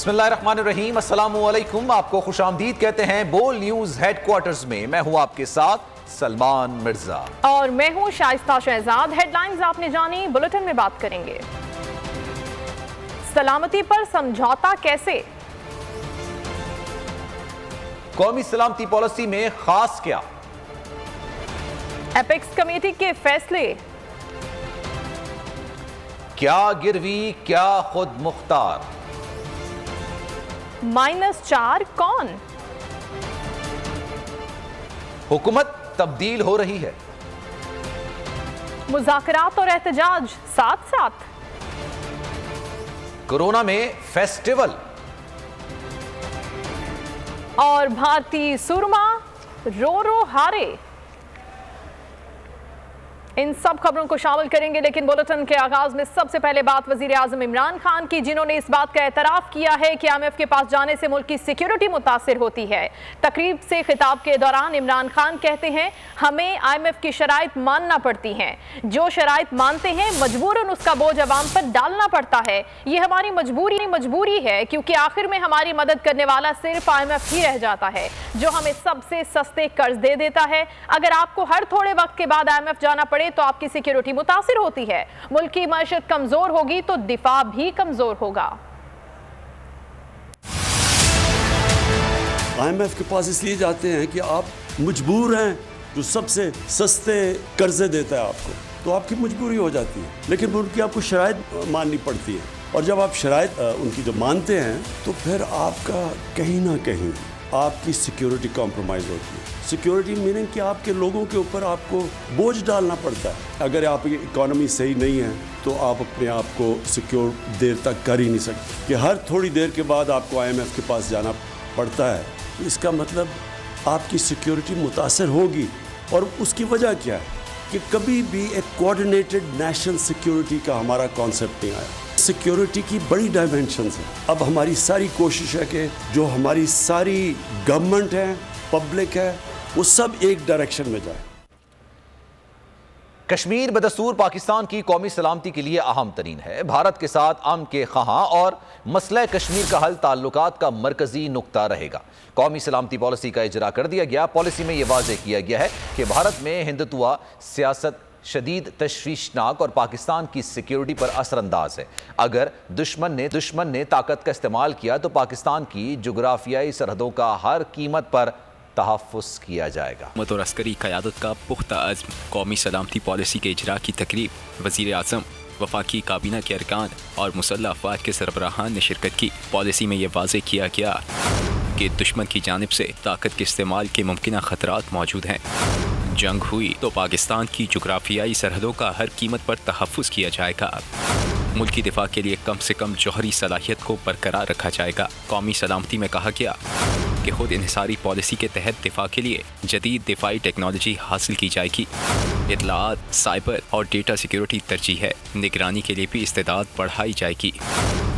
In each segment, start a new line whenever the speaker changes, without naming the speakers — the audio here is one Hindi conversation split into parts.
बिस्मिल्लाहिर्रहमानिर्रहीम, अस्सलामुअलैकुम। आपको खुशामदीद कहते हैं बोल न्यूज हेडक्वार्टर्स में। मैं हूं आपके साथ सलमान मिर्जा
और मैं हूं शाइस्ता शहजाद। हेडलाइंस आपने जानी, बुलेटिन में बात करेंगे। सलामती पर समझौता कैसे,
कौमी सलामती पॉलिसी में खास क्या,
एपेक्स कमेटी के फैसले,
क्या गिरवी क्या खुद मुख्तार,
-4 कौन,
हुकूमत तब्दील हो रही है,
मुज़ाकरात और एहतजाज साथ साथ,
कोरोना में फेस्टिवल
और भारतीय सुरमा रो रो हारे। इन सब खबरों को शामिल करेंगे, लेकिन बुलेटिन के आगाज में सबसे पहले बात वजीर आजम इमरान खान की, जिन्होंने इस बात का एतराफ किया है कि IMF के पास जाने से मुल्क की सिक्योरिटी मुतासिर होती है। तकरीब से खिताब के दौरान इमरान खान कहते हैं, हमें IMF की शराइत मानना पड़ती हैं। जो शराइत मानते हैं मजबूरन उसका बोझ अवाम पर डालना पड़ता है। ये हमारी मजबूरी है, क्योंकि आखिर में हमारी मदद करने वाला सिर्फ IMF ही रह जाता है, जो हमें सबसे सस्ते कर्ज दे देता है। अगर आपको हर थोड़े वक्त के बाद IMF जाना पड़े तो आपकी सिक्योरिटी मुतासिर होती है। मुल्क की मईशत कमजोर होगी तो दिफा भी कमजोर होगा।
IMF के पास इसलिए जाते हैं कि आप मजबूर हैं, जो सबसे सस्ते कर्जे देता है आपको, तो आपकी मजबूरी हो जाती है। लेकिन उनकी आपको शराइत माननी पड़ती है, और जब आप शराइत उनकी जब मानते हैं तो फिर आपका कहीं ना कहीं आपकी सिक्योरिटी कॉम्प्रोमाइज़ होती है। सिक्योरिटी मीनिंग कि आपके लोगों के ऊपर आपको बोझ डालना पड़ता है। अगर आपकी इकोनॉमी सही नहीं है तो आप अपने आप को सिक्योर देर तक कर ही नहीं सकते। कि हर थोड़ी देर के बाद आपको IMF के पास जाना पड़ता है, इसका मतलब आपकी सिक्योरिटी मुतासर होगी। और उसकी वजह क्या है कि कभी भी एक कोऑर्डिनेटेड नेशनल सिक्योरिटी का हमारा कॉन्सेप्ट नहीं आया। सिक्योरिटी की बड़ी डायमेंशंस हैं। अब हमारी सारी कोशिश है कि जो हमारी सारी गवर्नमेंट है, पब्लिक है, वो सब एक डायरेक्शन में जाए।
कश्मीर बदस्तूर पाकिस्तान की कौमी सलामती के लिए अहम तरीन है। भारत के साथ अमन के ख़वां और मसला कश्मीर का हल ताल्लुकात का मरकजी नुक्ता रहेगा। कौमी सलामती पॉलिसी का इजरा कर दिया गया। पॉलिसी में यह वाज़ेह किया गया है कि भारत में हिंदुत्वा सियासत शदीद तशवीशनाक और पाकिस्तान की सिक्योरिटी पर असरअंदाज है। अगर दुश्मन ने ताकत का इस्तेमाल किया तो पाकिस्तान की जुग्राफियाई सरहदों का हर कीमत पर तहफ़्फ़ुज़ किया जाएगा।
हुकूमत और अस्करी क़यादत का पुख्ता अज़्म। कौमी सलामती पॉलिसी के इजरा की तकरीब वज़ीर आज़म, वफाकी काबीना के अरकान और मुसल्लह अफ़वाज के सरबराहान ने शिरकत की। पॉलिसी में यह वाज़ेह किया गया कि दुश्मन की जानिब से ताकत के इस्तेमाल के मुमकिन ख़तरात मौजूद हैं। जंग हुई तो पाकिस्तान की जुग्राफियाई सरहदों का हर कीमत पर तहफ़्फ़ुज़ किया जाएगा। मुल्क की दिफा के लिए कम से कम जौहरी सलाहियत को बरकरार रखा जाएगा। कौमी सलामती में कहा गया कि खुद इन्हिसारी पॉलिसी के तहत दिफा के लिए जदीद दिफाई टेक्नोलॉजी हासिल की जाएगी। इत्तलात, साइबर और डेटा सिक्योरिटी तरजीह है। निगरानी के लिए भी इस्तेदाद बढ़ाई जाएगी।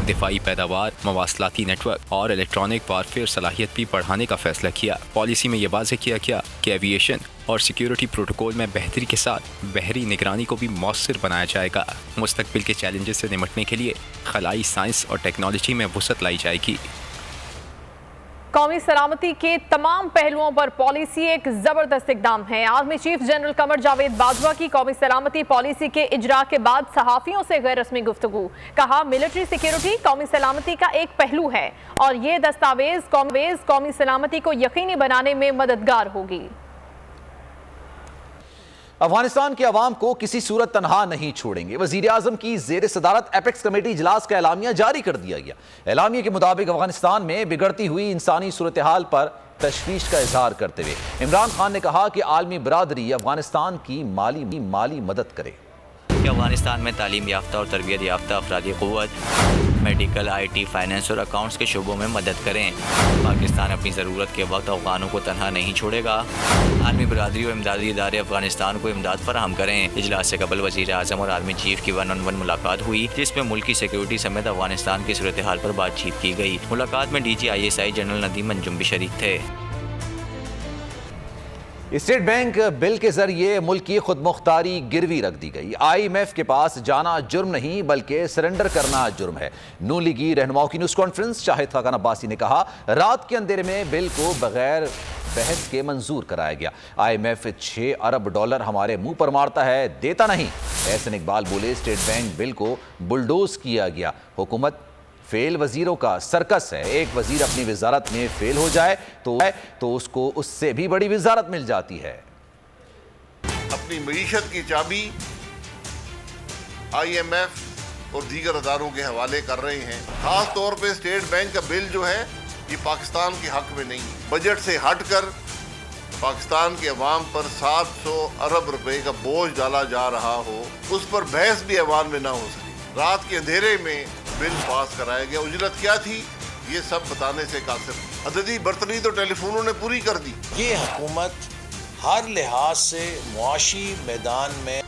दिफाई पैदावार, मवासलाती नेटवर्क और इलेक्ट्रॉनिक वारफेयर सलाहियत भी बढ़ाने का फैसला किया। पॉलिसी में यह वाज़ेह किया गया कि एविएशन और सिक्योरिटी प्रोटोकॉल में बेहतरी के साथ बहरी निगरानी को भी मौसर बनाया जाएगा। मुस्तकबिल के चैलेंजेस से निपटने के लिए खलाई साइंस और टेक्नोलॉजी में वुसअत लाई जाएगी।
कौमी सलामती के तमाम पहलुओं पर पॉलिसी एक जबरदस्त इकदाम है। Army chief general Qamar Javed Bajwa की कौमी सलामती पॉलिसी के इजरा के बाद सहाफियों से गैर रस्मी गुफ्तगू। कहा, मिलिट्री सिक्योरिटी कौमी सलामती का एक पहलू है और ये दस्तावेज कौमी सलामती को यकीनी बनाने में मददगार होगी।
अफगानिस्तान के अवाम को किसी सूरत तनहा नहीं छोड़ेंगे। वजीर आजम की जेर सदारत एपेक्स कमेटी इजलास का एलामिया जारी कर दिया गया। एलामिया के मुताबिक अफगानिस्तान में बिगड़ती हुई इंसानी सूरत हाल पर तशवीश का इजहार करते हुए इमरान खान ने कहा कि आलमी बरादरी अफगानिस्तान की माली मदद करे।
अफगानिस्तान में तालीम याफ्ता और तरबियत याफ्ता अफरादी क़ुव्वत मेडिकल, IT, फाइनेंस और अकाउंट्स के शोबों में मदद करें। पाकिस्तान अपनी ज़रूरत के वक्त अफगानों को तनहा नहीं छोड़ेगा। आर्मी बरादरी और इमदादी इदारे अफगानिस्तान को इमदाद फराहम करें। इजलास से कबल वज़ीर आज़म और आर्मी चीफ की 1-on-1 मुलाकात हुई, जिसमें मुल्क की सिक्योरिटी समेत अफगानिस्तान की सूरत हाल पर बातचीत की गई। मुलाकात में DG ISI general Nadeem Anjum भी शरीक थे।
स्टेट बैंक बिल के जरिए मुल्क की खुद मुख्तारी गिरवी रख दी गई। IMF के पास जाना जुर्म नहीं बल्कि सरेंडर करना जुर्म है। नून लीगी रहनुमाओं की न्यूज कॉन्फ्रेंस। शाहिद खाकान अब्बासी ने कहा, रात के अंधेरे में बिल को बगैर बहस के मंजूर कराया गया। IMF 6 अरब डॉलर हमारे मुंह पर मारता है, देता नहीं। एहसन इकबाल बोले, स्टेट बैंक बिल को बुलडोज किया गया। हुकूमत फेल वजीरों का सर्कस है। एक वजीर अपनी वजारत में फेल हो जाए तो उसको उससे भी बड़ी वजारत मिल जाती है।
अपनी मईशत की चाबी IMF और दीगर अदारों के हवाले कर रहे हैं। खास तौर पे स्टेट बैंक का बिल जो है ये पाकिस्तान के हक में नहीं है। बजट से हटकर पाकिस्तान के अवाम पर 700 अरब रुपए का बोझ डाला जा रहा हो, उस पर बहस भी अवाम में ना हो सकी। रात के अंधेरे में बिल पास कराया गया। उजरत क्या थी ये सब बताने से कासिर। अददी बर्तनी तो टेलीफोनों ने पूरी कर दी।
ये हुकूमत हर लिहाज से मुआशी मैदान में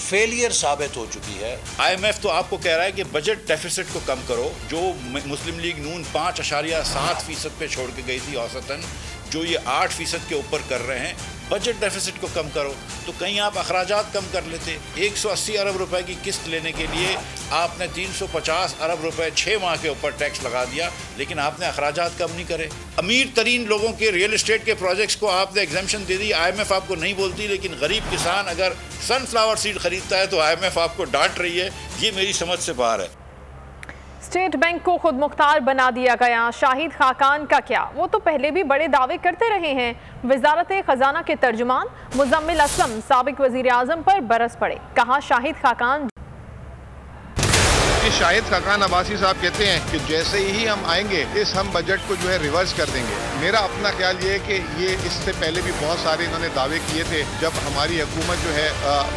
फेलियर साबित हो चुकी है।
IMF तो आपको कह रहा है कि बजट डेफिसिट को कम करो, जो मुस्लिम लीग नून 5.7% पे छोड़ के गई थी औसतन, जो ये 8% के ऊपर कर रहे हैं। बजट डेफिसिट को कम करो, तो कहीं आप अखराजात कम कर लेते। 180 अरब रुपए की किस्त लेने के लिए आपने 350 अरब रुपए 6 माह के ऊपर टैक्स लगा दिया, लेकिन आपने अखराजात कम नहीं करे। अमीर तरीन लोगों के रियल एस्टेट के प्रोजेक्ट्स को आपने एग्जेम्पशन दे दी। IMF आपको नहीं बोलती, लेकिन गरीब किसान अगर सनफ्लावर सीड खरीदता है तो IMF आपको डांट रही है। ये मेरी समझ से बाहर है।
स्टेट बैंक को खुद मुख्तार बना दिया गया। शाहिद खाकान का क्या, वो तो पहले भी बड़े दावे करते रहे हैं। वजारत खजाना के तर्जुमान मुजम्मिल असलम साबिक वजीर आजम पर बरस पड़े। कहा, शाहिद खाकान
शाहिद खाकान अब्बासी साहब कहते हैं कि जैसे ही हम आएंगे हम बजट को जो है रिवर्स कर देंगे। मेरा अपना ख्याल ये है कि ये इससे पहले भी बहुत सारे इन्होंने दावे किए थे। जब हमारी हुकूमत जो है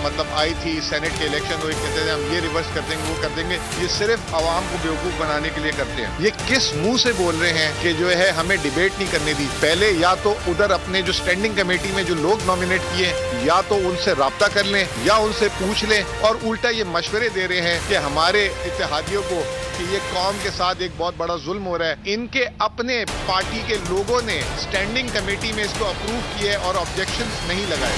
मतलब आई थी, सेनेट के इलेक्शन हुए, कहते थे हम ये रिवर्स कर देंगे, वो कर देंगे। ये सिर्फ आवाम को बेवकूफ़ बनाने के लिए करते हैं। ये किस मुंह से बोल रहे हैं कि जो है हमें डिबेट नहीं करने दी। पहले या तो उधर अपने जो स्टैंडिंग कमेटी में जो लोग नॉमिनेट किए या तो उनसे रब्ता कर लें या उनसे पूछ लें, और उल्टा ये मशवरे दे रहे हैं कि हमारे इत्तेहादियों को कि ये कौम के साथ एक बहुत बड़ा जुल्म हो रहा है। इनके अपने पार्टी के लोगों ने स्टैंडिंग कमेटी में इसको अप्रूव किए और ऑब्जेक्शंस नहीं लगाए।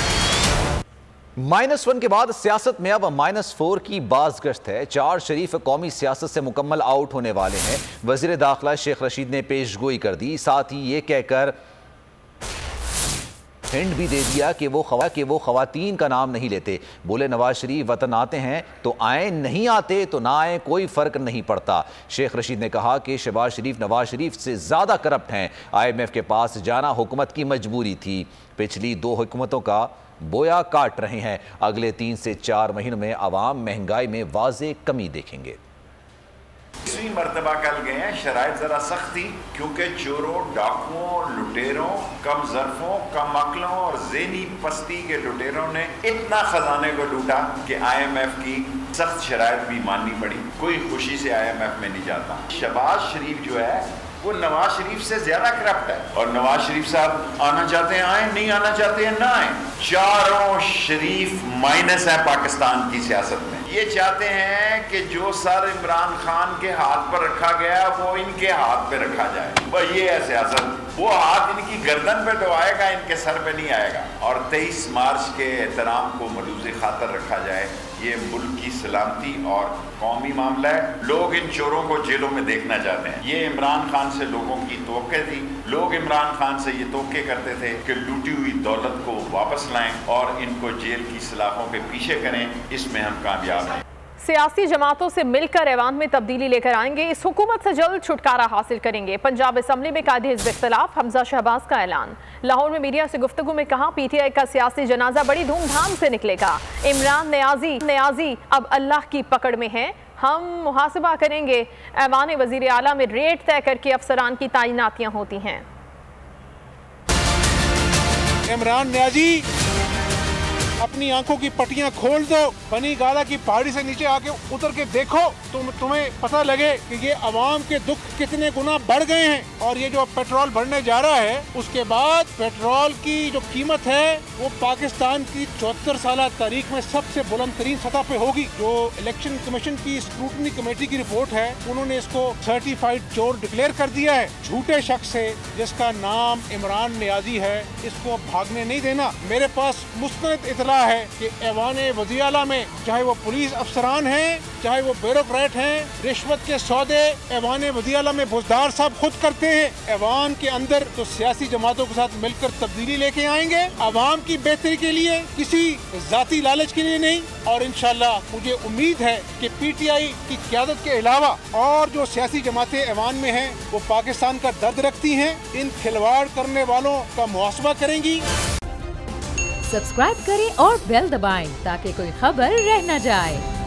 -1 के बाद सियासत में अब -4 की बाज़गश्त है। 4 शरीफ कौमी सियासत से मुकम्मल आउट होने वाले हैं। वज़ीर दाखिला शेख रशीद ने पेशगोई कर दी, साथ ही ये कहकर हिंट भी दे दिया कि वो खवातीन का नाम नहीं लेते। बोले, नवाज शरीफ वतन आते हैं तो आए, नहीं आते तो ना आए, कोई फ़र्क नहीं पड़ता। शेख रशीद ने कहा कि शहबाज शरीफ नवाज शरीफ से ज़्यादा करप्ट हैं। IMF के पास जाना हुकूमत की मजबूरी थी। पिछली 2 हुकूमतों का बोया काट रहे हैं। अगले 3 से 4 महीनों में आवाम महंगाई में वाज़े कमी देखेंगे।
20वीं मरतबा कल गए हैं। शराइत ज़रा सख्त थी क्योंकि चोरों, डाकुओं, लुटेरों, कम ज़र्फ़ों, कम अक्लों और ज़हनी पस्ती के लुटेरों ने इतना खजाने को लूटा कि IMF की सख्त शराइत भी माननी पड़ी। कोई खुशी से IMF में नहीं जाता। शहबाज शरीफ जो है वो नवाज शरीफ से ज्यादा करप्ट है, और नवाज शरीफ साहब आना चाहते हैं आए, नहीं आना चाहते हैं ना आए। चारों शरीफ माइनस है पाकिस्तान की सियासत में। ये चाहते हैं कि जो सर इमरान खान के हाथ पर रखा गया वो इनके हाथ पे रखा जाए। वह ये है सियासत। वो हाथ इनकी गर्दन पे तो आएगा, इनके सर पे नहीं आएगा। और 23 मार्च के एहतराम को मलूज़ खातर रखा जाए। ये मुल्क की सलामती और कौमी मामला है। लोग इन चोरों को जेलों में देखना चाहते हैं। ये इमरान खान से लोगों की तवक्के थी। लोग इमरान खान से ये तवक्के करते थे कि लूटी हुई दौलत को वापस लाएं और इनको जेल की सलाखों के पीछे करें। इसमें हम कामयाब हैं।
सियासी जमातों से मिलकर ऐवान में तब्दीली लेकर आएंगे। इस हुकूमत से जल्द छुटकारा हासिल करेंगे। पंजाब असम्बली में कायदे हिज़्ब इख्तिलाफ हमजा शहबाज का ऐलान। लाहौर में मीडिया से गुफ्तगू में कहा, PTI का सियासी जनाजा बड़ी धूमधाम से निकलेगा। इमरान न्याजी अब अल्लाह की पकड़ में है, हम मुहासबा करेंगे। ऐवान वज़ीर आला में रेट तय करके अफसरान की तैनातियां होती हैं।
इमरान न्याजी अपनी आंखों की पट्टियां खोल दो, बनी गाला की पहाड़ी से नीचे आके उतर के देखो, तुम्हें पता लगे कि ये अवाम के दुख कितने गुना बढ़ गए हैं। और ये जो पेट्रोल बढ़ने जा रहा है, उसके बाद पेट्रोल की जो कीमत है वो पाकिस्तान की 74 साल तारीख में सबसे बुलंद तरीन सतह पे होगी। जो इलेक्शन कमीशन की स्क्रूटनी कमेटी की रिपोर्ट है, उन्होंने इसको सर्टिफाइड चोर डिक्लेयर कर दिया है। झूठे शख्स से जिसका नाम इमरान नियाजी है, इसको भागने नहीं देना। मेरे पास मुस्तनद इतला है कि ऐवान वज़ीर आला में चाहे वो पुलिस अफसरान हैं, चाहे वो ब्यूरोक्रेट हैं, रिश्वत के सौदे ऐवान वज़ीर आला में बुज़दार साहब खुद करते हैं। ऐवान के अंदर तो सियासी जमातों के साथ मिलकर तब्दीली लेके आएंगे, अवाम की बेहतरी के लिए, किसी जाती लालच के लिए नहीं। और इंशाल्लाह मुझे उम्मीद है कि PTI की क़यादत के अलावा और जो सियासी जमातें ऐवान में हैं, वो पाकिस्तान का दर्द रखती हैं, इन खिलवाड़ करने वालों का मुहासबा करेंगी।
सब्सक्राइब करें और बेल दबाएं ताकि कोई खबर रह न जाए।